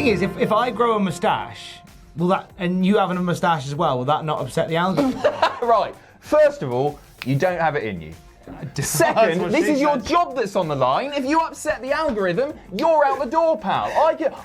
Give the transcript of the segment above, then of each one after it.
thing is, if I grow a moustache, will that, and you having a moustache as well, will that not upset the algorithm? Right. First of all, you don't have it in you. Second, this is your job that's on the line. If you upset the algorithm, you're out the door, pal.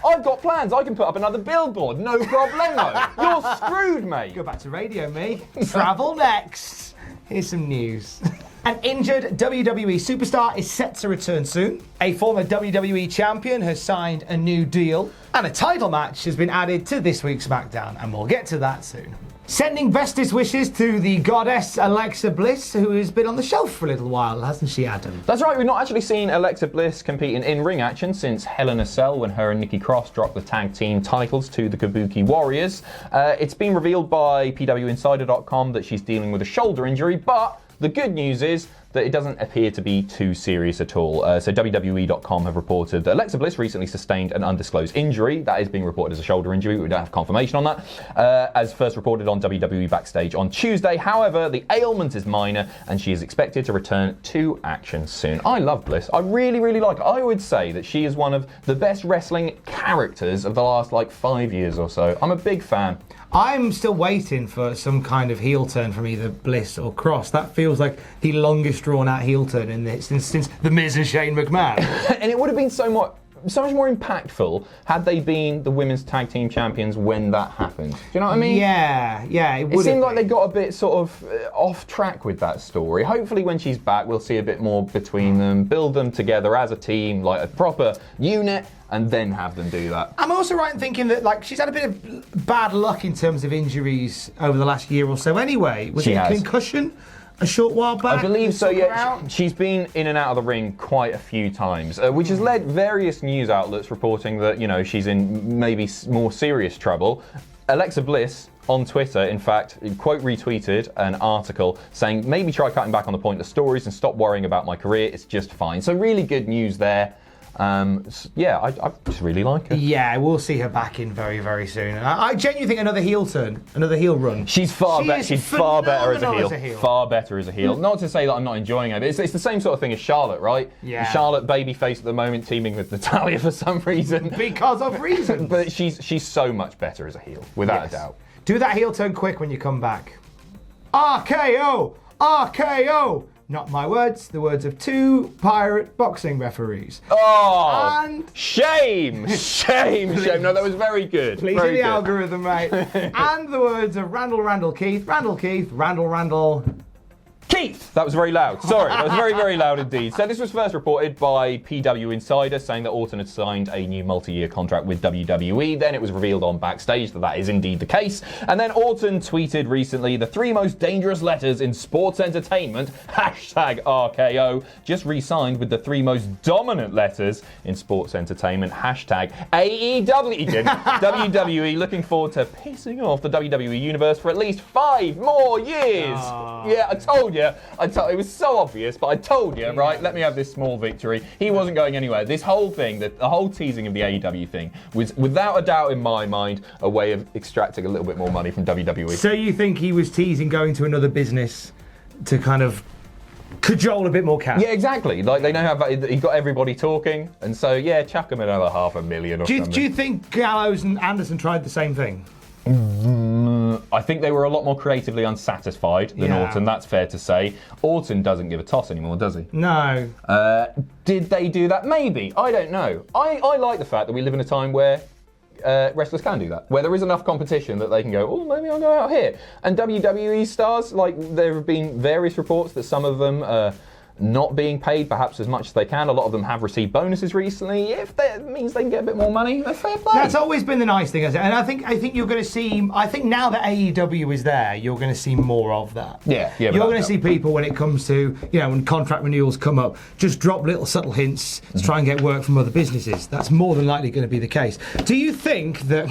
I've got plans. I can put up another billboard. No problemo. You're screwed, mate. Go back to radio, me. Travel next. Here's some news. An injured WWE superstar is set to return soon. A former WWE champion has signed a new deal. And a title match has been added to this week's SmackDown. And we'll get to that soon. Sending bestest wishes to the goddess Alexa Bliss, who has been on the shelf for a little while, hasn't she, Adam? That's right, we've not actually seen Alexa Bliss compete in ring action since Hell in a Cell when her and Nikki Cross dropped the tag team titles to the Kabuki Warriors. It's been revealed by PWInsider.com that she's dealing with a shoulder injury, but the good news is that it doesn't appear to be too serious at all. So WWE.com have reported that Alexa Bliss recently sustained an undisclosed injury. That is being reported as a shoulder injury. We don't have confirmation on that. As first reported on WWE Backstage on Tuesday. However, the ailment is minor and she is expected to return to action soon. I love Bliss. I really, really like her. I would say that she is one of the best wrestling characters of the last 5 years or so. I'm a big fan. I'm still waiting for some kind of heel turn from either Bliss or Cross. That feels like the longest drawn out heel turn in this since The Miz and Shane McMahon. And it would have been so much more impactful had they been the women's tag team champions when that happened. Do you know what I mean? Yeah, it would. It seemed like they got a bit sort of off track with that story. Hopefully when she's back, we'll see a bit more between them, build them together as a team, like a proper unit, and then have them do that. I'm also right in thinking that she's had a bit of bad luck in terms of injuries over the last year or so anyway. Was it a concussion a short while back? I believe so, yeah. She's been in and out of the ring quite a few times, which has led various news outlets reporting that, she's in maybe more serious trouble. Alexa Bliss on Twitter, in fact, quote retweeted an article saying, maybe try cutting back on the pointless stories and stop worrying about my career, it's just fine. So really good news there. I just really like her. Yeah, we'll see her back in very, very soon. I genuinely think another heel turn, another heel run. She's far better as a heel. Far better as a heel. Not to say that I'm not enjoying her, but it's the same sort of thing as Charlotte, right? Yeah. Charlotte, babyface at the moment, teaming with Natalya for some reason. Because of reasons. But she's so much better as a heel, without a doubt. Do that heel turn quick when you come back. RKO! RKO! Not my words, the words of two pirate boxing referees. Oh! And shame! Shame! No, that was very good. Please very the algorithm, mate. And the words of Randall Keith, Randall Keith! That was very loud. Sorry, that was very, very loud indeed. So this was first reported by PW Insider saying that Orton had signed a new multi-year contract with WWE. Then it was revealed on Backstage that that is indeed the case. And then Orton tweeted recently, the 3 most dangerous letters in sports entertainment, #RKO, just re-signed with the 3 most dominant letters in sports entertainment, #AEW. He did. WWE looking forward to pissing off the WWE universe for at least 5 more years. Yeah, I told you. It was so obvious, but I told you, right? Let me have this small victory. He wasn't going anywhere. This whole thing, the whole teasing of the AEW thing, was without a doubt in my mind a way of extracting a little bit more money from WWE. So you think he was teasing going to another business to kind of cajole a bit more cash? Yeah, exactly. Like they know how he got everybody talking, and so yeah, chuck him another $500,000 or something. Do you think Gallows and Anderson tried the same thing? I think they were a lot more creatively unsatisfied than Orton, that's fair to say. Orton doesn't give a toss anymore, does he? No. Did they do that? Maybe. I don't know. I like the fact that we live in a time where wrestlers can do that, where there is enough competition that they can go, oh, maybe I'll go out here. And WWE stars, there have been various reports that some of them not being paid perhaps as much as they can. A lot of them have received bonuses recently. If that means they can get a bit more money, that's fair play. That's always been the nice thing, hasn't it? And I think you're going to see. I think now that AEW is there, you're going to see more of that. Yeah. You're going to see people when it comes to when contract renewals come up, just drop little subtle hints to try and get work from other businesses. That's more than likely going to be the case. Do you think that?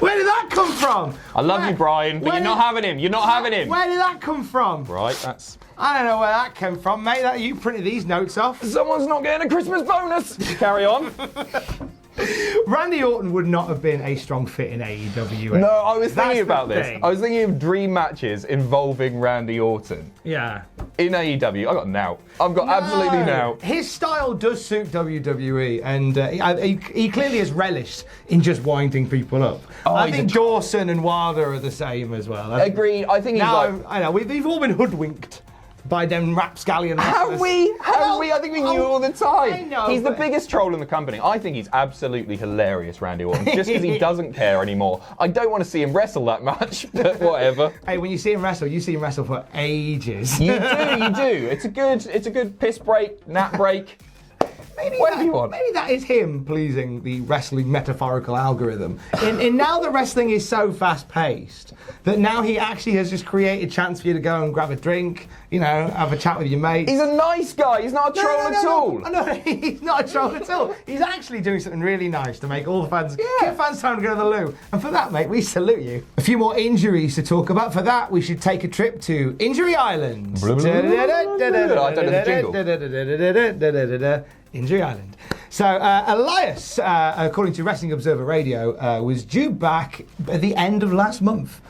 Where did that come from? I love you, Brian, but you're not having him. You're not having him. Where did that come from? Right, that's... I don't know where that came from, mate. You printed these notes off. Someone's not getting a Christmas bonus. Carry on. Randy Orton would not have been a strong fit in AEW. No, I was thinking That's about the this. thing. I was thinking of dream matches involving Randy Orton. Yeah. In AEW, I got now. I've got absolutely now. His style does suit WWE, and he clearly has relished in just winding people up. I think Dawson and Wilder are the same as well. Agreed. I think he's I know we've all been hoodwinked by them rapscallion wrestlers. Have we? Have we? I think we knew all the time. I know, He's the but- biggest troll in the company. I think he's absolutely hilarious, Randy Orton, just because he doesn't care anymore. I don't want to see him wrestle that much, but whatever. Hey, when you see him wrestle, you see him wrestle for ages. You do. It's a good piss break, nap break. Whatever you want. Maybe that is him pleasing the wrestling metaphorical algorithm. In now the wrestling is so fast paced that now he actually has just created a chance for you to go and grab a drink, have a chat with your mates. He's a nice guy. He's not a troll at all. No, he's not a troll at all. He's actually doing something really nice to make all the fans get fans time to go to the loo. And for that, mate, we salute you. A few more injuries to talk about. For that, we should take a trip to Injury Island. I don't know the jingle. Injury Island. So Elias, according to Wrestling Observer Radio, was due back at the end of last month.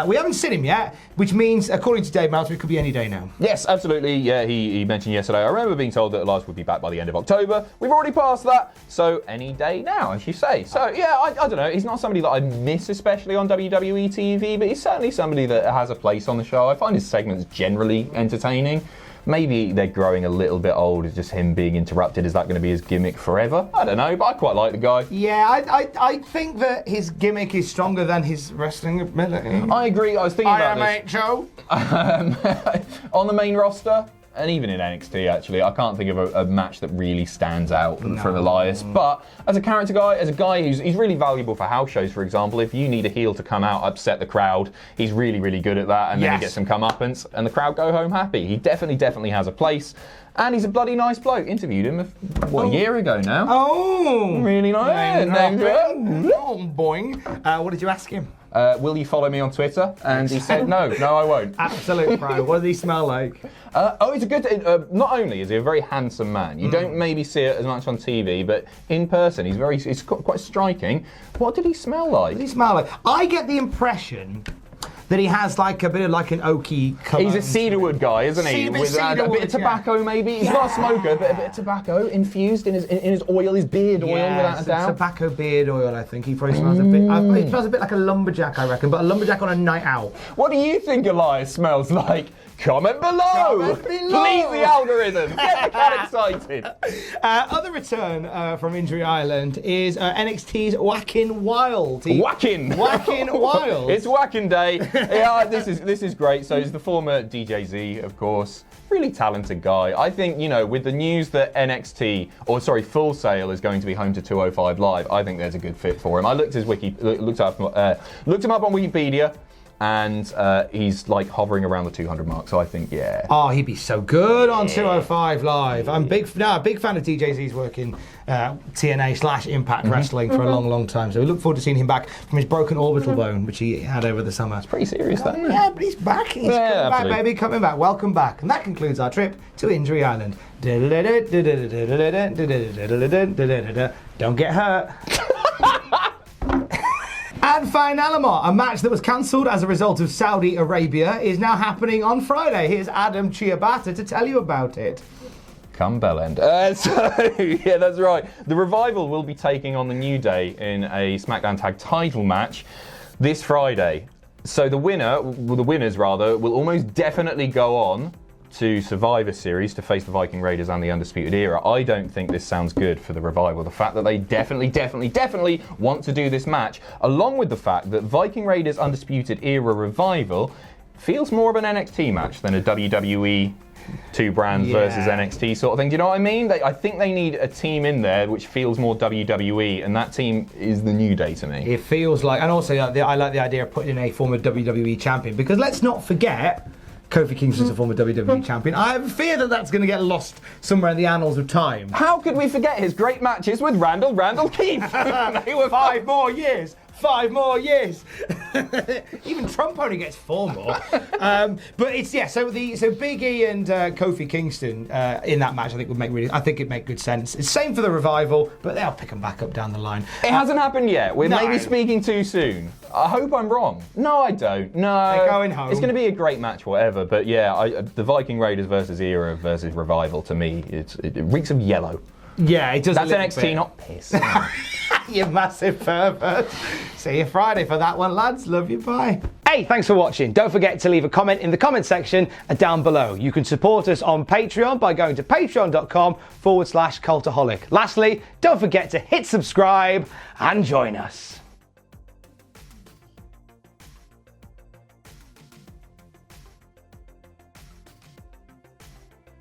We haven't seen him yet, which means, according to Dave Meltzer, it could be any day now. Yes, absolutely. Yeah, he mentioned yesterday. I remember being told that Elias would be back by the end of October. We've already passed that, so any day now, as you say. So yeah, I don't know. He's not somebody that I miss especially on WWE TV, but he's certainly somebody that has a place on the show. I find his segments generally entertaining. Maybe they're growing a little bit old. It's just him being interrupted. Is that going to be his gimmick forever? I don't know, but I quite like the guy. Yeah, I think that his gimmick is stronger than his wrestling ability. I agree. I was thinking about this. IMHO. On the main roster, and even in NXT, actually, I can't think of a match that really stands out from Elias. But as a character guy, as a guy he's really valuable for house shows, for example. If you need a heel to come out, upset the crowd, he's really, really good at that. And then he gets some comeuppance, and the crowd go home happy. He definitely has a place. And he's a bloody nice bloke. Interviewed him, a year ago now. Oh! Really nice. Oh, boing. What did you ask him? Will you follow me on Twitter? And he said, no, I won't. Absolute pro. What does he smell like? He's a good. Not only is he a very handsome man, you don't maybe see it as much on TV, but in person, he's quite striking. What did he smell like? What did he smell like? I get the impression that he has like a bit of like an oaky cologne. He's a cedarwood guy, isn't he? With a bit of tobacco, maybe. He's not a smoker, but a bit of tobacco infused in his oil, his beard oil, without a doubt. Tobacco beard oil, I think. He probably smells a bit. He smells a bit like a lumberjack, I reckon, but a lumberjack on a night out. What do you think Elias smells like? Comment below! Please, the algorithm! Get the cat excited! Other return from Injury Island is NXT's Whackin' Wild. Whackin' Wild. It's Whackin' Day. Yeah, this is great. So he's the former DJZ, of course. Really talented guy. I think, with the news that Full Sail is going to be home to 205 Live, I think there's a good fit for him. I looked him up on Wikipedia. And he's like hovering around the 200 mark, so I think, yeah. Oh, he'd be so good on 205 Live. I'm a big fan of DJZ's work in TNA/Impact Wrestling for a long, long time. So we look forward to seeing him back from his broken orbital bone, which he had over the summer. It's pretty serious, that. Yeah, but he's back. He's coming back, baby, coming back. Welcome back. And that concludes our trip to Injury Island. Don't get hurt. And Finalama, a match that was cancelled as a result of Saudi Arabia, is now happening on Friday. Here's Adam Chiabata to tell you about it. Come Bellend. Yeah, that's right. The Revival will be taking on the New Day in a SmackDown Tag Title match this Friday. So the winners will almost definitely go on to Survivor Series to face the Viking Raiders and the Undisputed Era. I don't think this sounds good for the Revival. The fact that they definitely want to do this match, along with the fact that Viking Raiders Undisputed Era Revival feels more of an NXT match than a WWE two brands versus NXT sort of thing. Do you know what I mean? I think they need a team in there which feels more WWE, and that team is the New Day to me. It feels like, and also I like the idea of putting in a former WWE champion, because let's not forget, Kofi Kingston's a former WWE champion. I have a fear that that's going to get lost somewhere in the annals of time. How could we forget his great matches with Randall Keith? They were 5 more years. 5 more years. Even Trump only gets 4 more. But it's so Big E and Kofi Kingston in that match, I think it'd make good sense. It's same for the Revival, but they'll pick them back up down the line. It hasn't happened yet. We're maybe speaking too soon. I hope I'm wrong. No, I don't. No. They're going home. It's going to be a great match, whatever. But yeah, the Viking Raiders versus Era versus Revival, to me, it reeks of yellow. Yeah, it does. That's NXT, not piss. You massive pervert. See you Friday for that one, lads. Love you. Bye. Hey, thanks for watching. Don't forget to leave a comment in the comment section down below. You can support us on Patreon by going to patreon.com/Cultaholic. Lastly, don't forget to hit subscribe and join us.